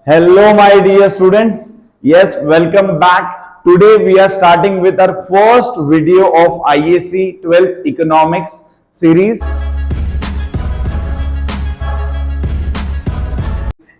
Hello, my dear students. Yes, welcome back. Today we are starting with our first video of ISC 12th Economics series.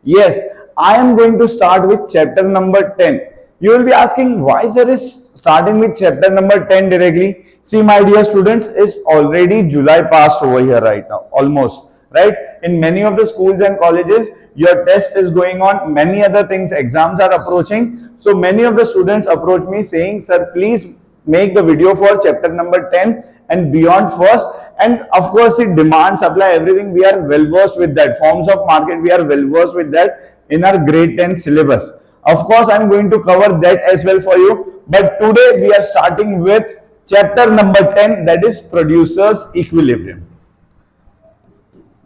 Yes, I am going to start with chapter number 10. You will be asking why sir is starting with chapter number 10 directly. See, my dear students, it's already July passed over here right now, almost, right? In many of the schools and colleges, your test is going on, many other things, exams are approaching. So many of the students approach me saying, sir, please make the video for chapter number 10 and beyond first. And of course, it demand, supply, everything, we are well versed with that. Forms of market, we are well versed with that in our grade 10 syllabus. Of course, I am going to cover that as well for you. But today we are starting with chapter number 10, that is Producers Equilibrium.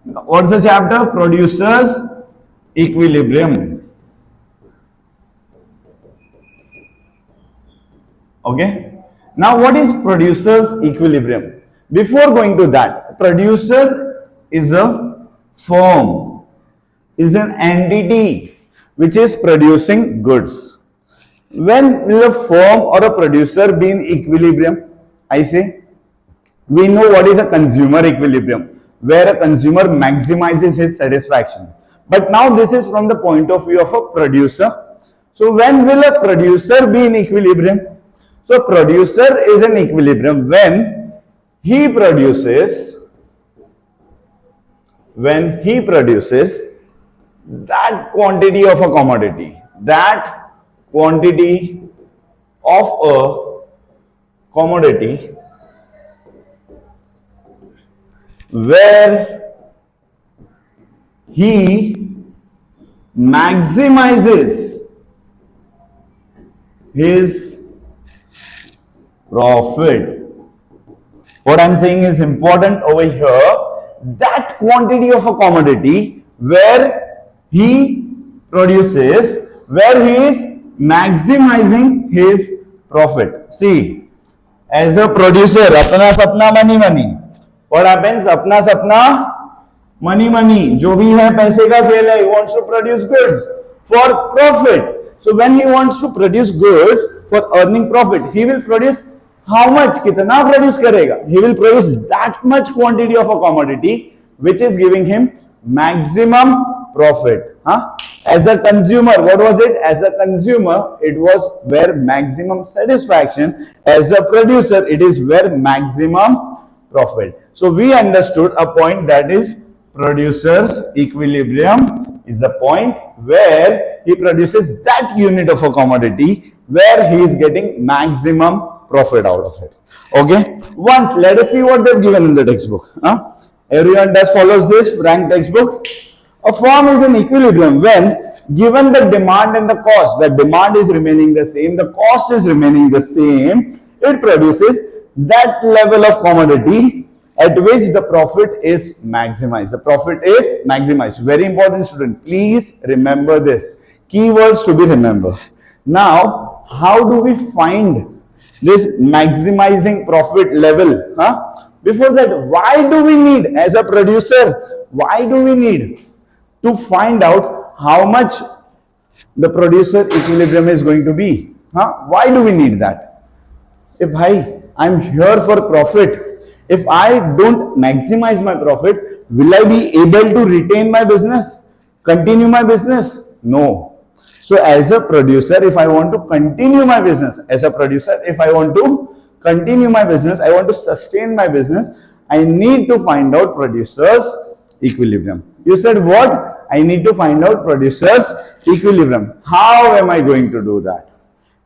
What's the chapter? Producers Equilibrium. Okay. Now, what is Producers Equilibrium? Before going to that, producer is a firm, is an entity which is producing goods. When will a firm or a producer be in equilibrium? I say, we know what is a consumer equilibrium, where a consumer maximizes his satisfaction. But now this is from the point of view of a producer. So when will a producer be in equilibrium? So producer is in equilibrium when he produces that quantity of a commodity, where he maximizes his profit. What I'm saying is important over here, that quantity of a commodity where he produces, where he is maximizing his profit. See, as a producer, apna sapna money. What happens? Apna sapna money. जो भी है पैसे का खेल है, he wants to produce goods for profit. So when he wants to produce goods for earning profit, he will produce how much? कितना produce करेगा? He will produce that much quantity of a commodity which is giving him maximum profit. As a consumer, what was it? As a consumer, it was where maximum satisfaction. As a producer, it is where maximum profit. So we understood a point, that is producer's equilibrium is the point where he produces that unit of a commodity where he is getting maximum profit out of it. Okay. Once, let us see what they've given in the textbook. Everyone does follows this rank textbook. A firm is in equilibrium when, given the demand and the cost, the demand is remaining the same, the cost is remaining the same, it produces that level of commodity at which the profit is maximized. The profit is maximized. Very important, student. Please remember this. Keywords to be remembered. Now, how do we find this maximizing profit level? Before that, why do we need, as a producer, why do we need to find out how much the producer equilibrium is going to be? Why do we need that? If I'm here for profit, if I don't maximize my profit, will I be able to retain my business, continue my business? No. So as a producer, if I want to continue my business, I want to sustain my business, I need to find out producer's equilibrium. You said what? I need to find out producer's equilibrium. How am I going to do that?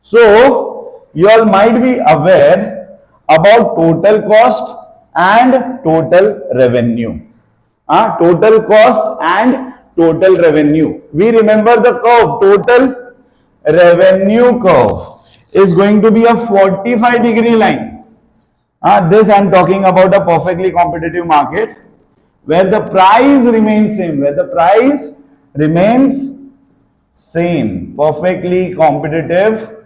So you all might be aware about total cost and total revenue. Total cost and total revenue. We remember the curve. Total revenue curve is going to be a 45-degree line. This I am talking about a perfectly competitive market where the price remains same. Perfectly competitive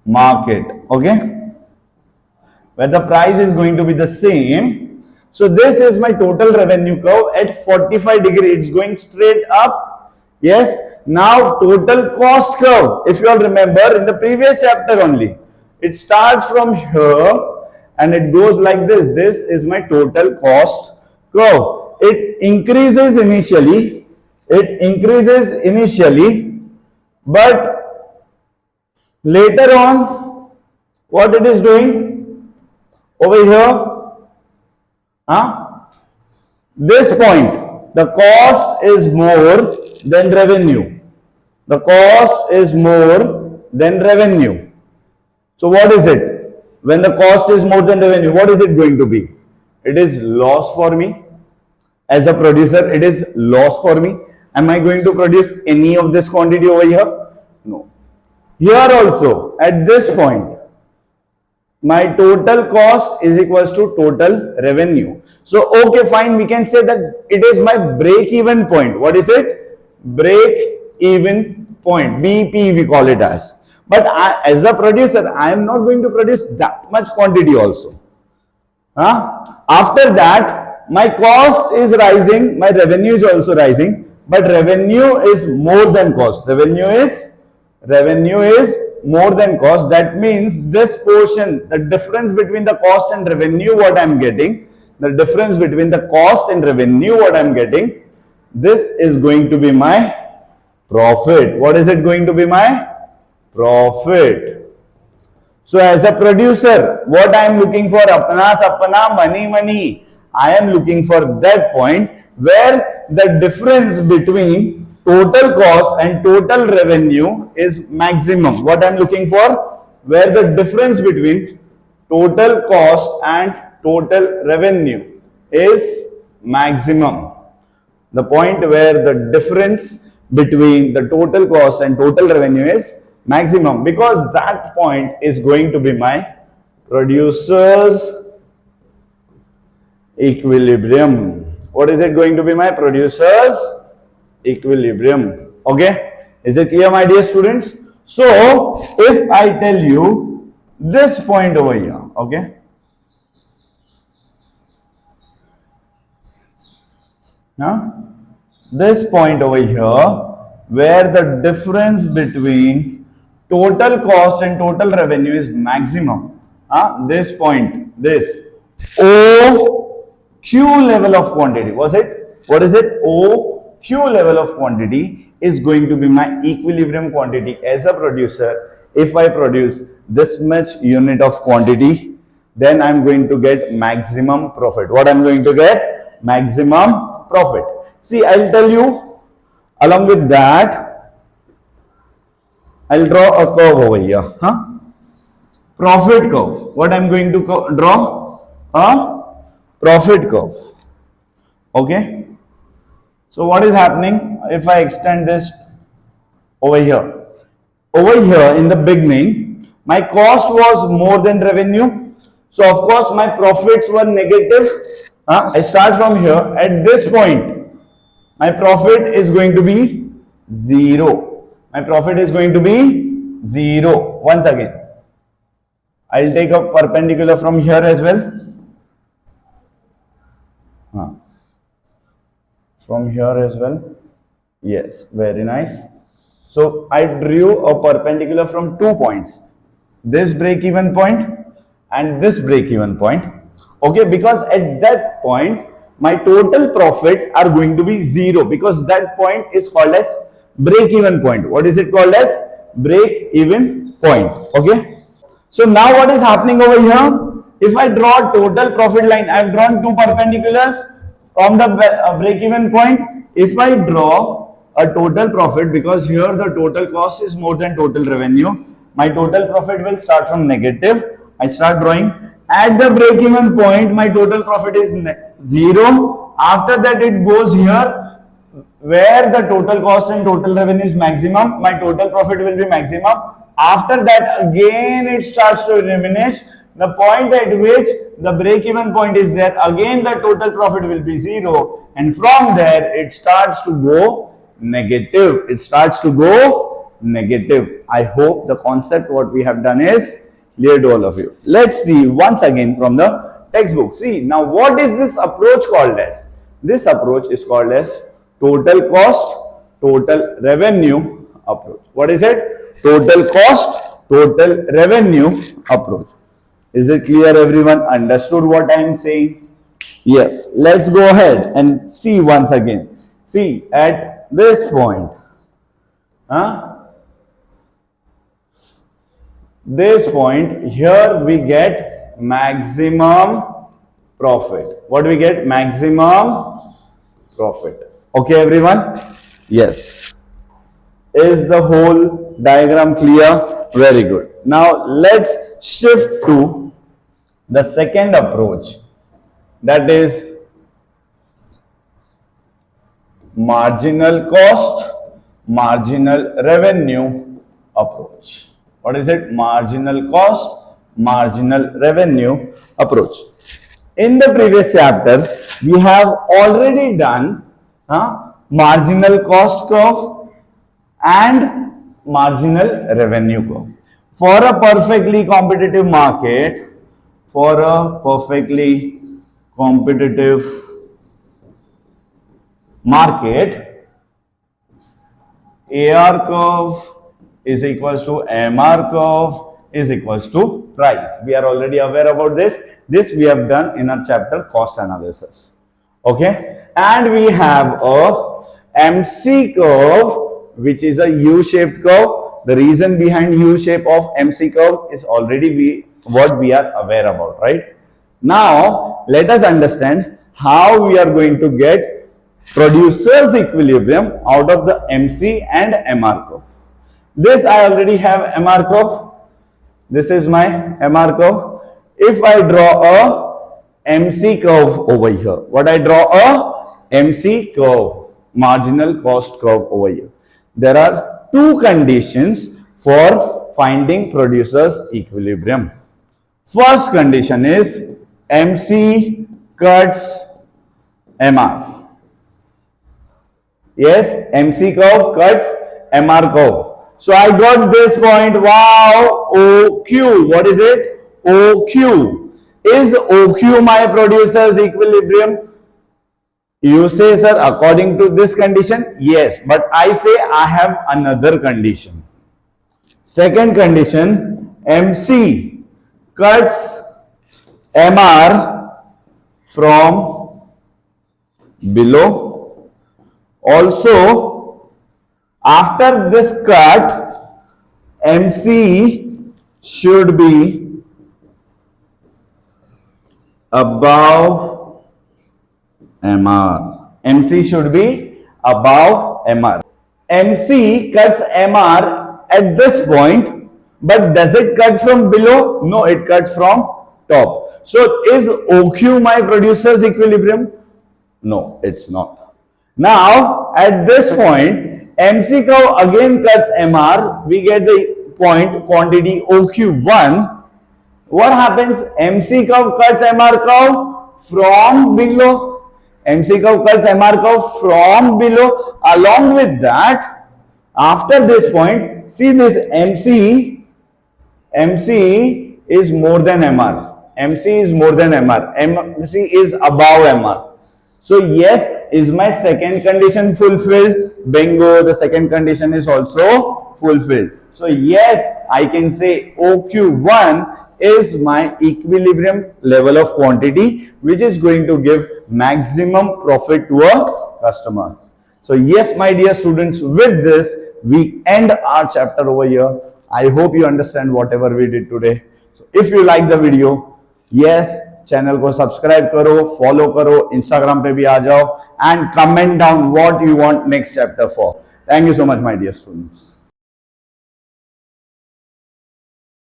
market. Okay. Where the price is going to be the same. So this is my total revenue curve at 45 degree. It's going straight up. Yes. Now total cost curve, if you all remember in the previous chapter only, it starts from here and it goes like this. This is my total cost curve. It increases initially, but later on, what it is doing over here, this point, the cost is more than revenue. The cost is more than revenue. So what is it? When the cost is more than revenue, what is it going to be? It is loss for me. As a producer, it is loss for me. Am I going to produce any of this quantity over here? No. Here also, at this point, my total cost is equals to total revenue. So, okay, fine, we can say that it is my break-even point. What is it? Break-even point. BP we call it as. But as a producer, I am not going to produce that much quantity also. After that, my cost is rising, my revenue is also rising, but revenue is more than cost. Revenue is more than cost. That means this portion, the difference between the cost and revenue, what I am getting, this is going to be my profit. What is it going to be? My profit. So as a producer, what I am looking for? Apna sapna, money. I am looking for that point where the difference between total cost and total revenue is maximum. What I am looking for? Where the difference between total cost and total revenue is maximum. The point where the difference between the total cost and total revenue is maximum, because that point is going to be my producer's equilibrium. What is it going to be? My producer's equilibrium. Okay, is it clear, my dear students? So if I tell you this point over here, okay, this point over here where the difference between total cost and total revenue is maximum, this point, this OQ level of quantity, what is it? OQ level of quantity is going to be my equilibrium quantity. As a producer, if I produce this much unit of quantity, then I'm going to get maximum profit. What I'm going to get? Maximum profit. See, I'll tell you, along with that, I'll draw a curve over here. Profit curve. What I'm going to draw? A profit curve. Okay. So what is happening if I extend this over here? Over here in the beginning, my cost was more than revenue. So of course my profits were negative. I start from here. At this point, my profit is going to be 0. My profit is going to be 0. Once again, I'll take a perpendicular from here as well. From here as well. Yes, very nice. So I drew a perpendicular from 2 points. This break-even point and this break-even point. Okay, because at that point, my total profits are going to be 0, because that point is called as break-even point. What is it called as? Break-even point. Okay. So now what is happening over here? If I draw total profit line, I have drawn 2 perpendiculars from the break-even point. If I draw a total profit, because here the total cost is more than total revenue, my total profit will start from negative. I start drawing. At the break-even point, my total profit is 0. After that, it goes here where the total cost and total revenue is maximum. My total profit will be maximum. After that, again it starts to diminish. The point at which the break-even point is there, again the total profit will be 0, and from there it starts to go negative. I hope the concept what we have done is clear to all of you. Let's see once again from the textbook. See, now what is this approach called as? This approach is called as total cost total revenue approach. What is it? Total cost, total revenue approach. Is it clear, everyone? Understood what I am saying? Yes. Let's go ahead and see once again. See, at this point, this point, here we get maximum profit. What we get? Maximum profit. Okay, everyone? Yes. Is the whole diagram clear? Very good. Now, let's shift to the second approach. That is marginal cost, marginal revenue approach. What is it? Marginal cost, marginal revenue approach. In the previous chapter, we have already done marginal cost curve and marginal revenue curve. For a perfectly competitive market, AR curve is equals to MR curve is equals to price. We are already aware about this. This we have done in our chapter cost analysis. Okay. And we have a MC curve, which is a U-shaped curve. The reason behind U-shape of MC curve is already what we are aware about, right? Now, let us understand how we are going to get producer's equilibrium out of the MC and MR curve. This I already have MR curve. This is my MR curve. If I draw a MC curve over here, what I draw a MC curve, marginal cost curve over here. There are two conditions for finding producer's equilibrium. First condition is MC cuts MR. Yes, MC curve cuts MR curve. So I got this point, wow, OQ. What is it? OQ. Is OQ my producer's equilibrium? You say, sir, according to this condition, yes. But I say I have another condition. Second condition, MC cuts MR from below. Also, after this cut, MC should be above MR. MC should be above MR. MC cuts MR at this point, but does it cut from below? No, it cuts from top. So, is OQ my producer's equilibrium? No, it's not. Now, at this point, MC curve again cuts MR. We get the point quantity OQ1. What happens? MC curve cuts MR curve from below. MC curve cuts MR curve from below. Along with that, after this point, see this MC is more than MR. MC is more than MR. MC is above MR. So yes, is my second condition fulfilled? Bingo, the second condition is also fulfilled. So yes, I can say OQ1 is my equilibrium level of quantity, which is going to give maximum profit to a customer. So yes, my dear students, with this, we end our chapter over here. I hope you understand whatever we did today. So if you like the video, yes, channel को subscribe करो, follow करो, Instagram पे भी आ जाओ, and comment down what you want next chapter for. Thank you so much my dear students.